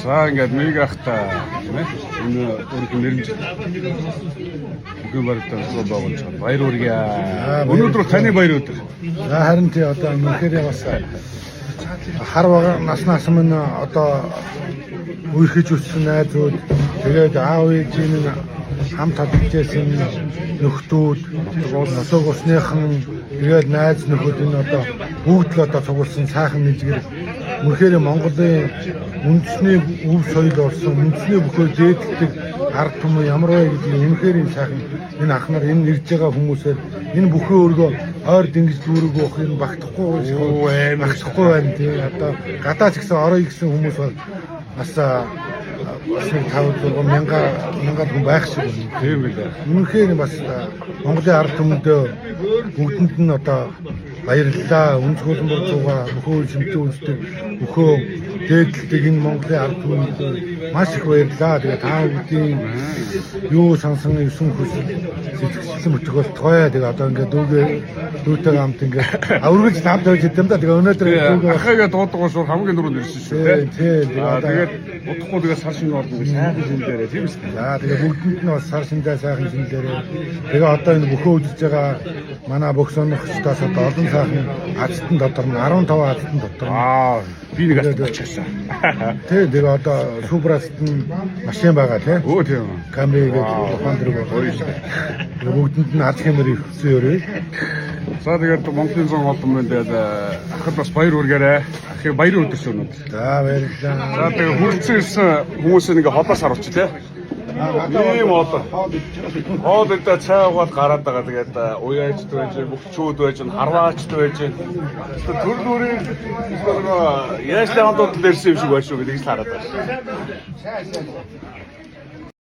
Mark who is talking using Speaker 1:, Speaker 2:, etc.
Speaker 1: За ингээд нэг ахта энэ өөрийн нэрнж үгүй баригдсан байгуулж байгаа. Баяр хүргэе. Өнөөдөр таны баяр өдөр.
Speaker 2: За харин тий одоо үнэхээр бас хар бага наснаас минь одоо үерхэж өссөн найзууд тэгээд аав ээжийн минь хамт татчихсан нөхдүүд нутаг усныхан тэгээд найз нөхөд энэ одоо бүгд л одоо цугулсан сайхан нэгжгэр үнэхээр Монголын үндэсний өв соёл орсон үндэсний бүхэл дээдэлдэг ард түмэн ямар вэ гэдгийг үнэхээр энэ сайхан энэ ах нар энэ ирж байгаа хүмүүсээр энэ бүхэн өргөө ойр дэнгис дүүрэг уух энэ багтахгүй байна тий одоо гадаа ч гэсэн орой гэсэн хүмүүс бас нэг 5-6 мянга хүн байх шиг байна. Тийм билээ. Үнэхээр бас Монголын ард түмэндээ бүгдэнд нь одоо баярлалаа. Өнцгөл мөрцөөгөө бүхөө шимтэн үздэг бүхөө дээдэлдэг энэ Монголын ард түмэнд маш их баярлалаа. Тэгээ та бүдгийн юу сансан 9 хүсэл сэтгэлсэн мөчгөлтгой. Тэгээ одоо ингээд дүүтэй хамт ингээд аврагч намд байж идэм да. Тэгээ өнөөдөр
Speaker 1: ахагаа дуудгаа шууд хамгийн дөрөнд ирсэн шүү дээ.
Speaker 2: Тийм.
Speaker 1: Тэгээд удахгүй тэгээ сар шинэ орно сайхан шин дээрээ тийм үү?
Speaker 2: За тэгээ бүгдэнд нь бас сар шиндээ сайхан шин дээрээ тэгээ одоо энэ бүхөө үзэж байгаа манай бокс оногчдоос одоо олон сайхан азтан дотор нь 15 азтан дотор
Speaker 1: би нэг авчихсан.
Speaker 2: Тэгээ одоо супраст нь машин байгаа тийм.
Speaker 1: Өө тийм.
Speaker 2: Камри гэдэг ухаан дөрөв гоё шүү. Тэгээ бүгдэнд нь аз хэмэр ихсэн өрөө.
Speaker 1: За тэгээд Монголын зам олон байна тэгээд ахад бас баяр хүргээрэй. Ахыг баяр өдөр шүү өнөөдөр.
Speaker 2: За баярлалаа.
Speaker 1: За тэгээд хүрэлцэн ирсэн хүмүүсийг ингээ холоос харуулж тий. Ийм одоо хоол идэ цай уугаад гараад байгаа тэгээд уяачд байж, мөхчүүд байж, харваачд байж. Төр нүрийн яаж таамдууд дээрсэн юм шиг байна шүү гэдгийг л хараад байна.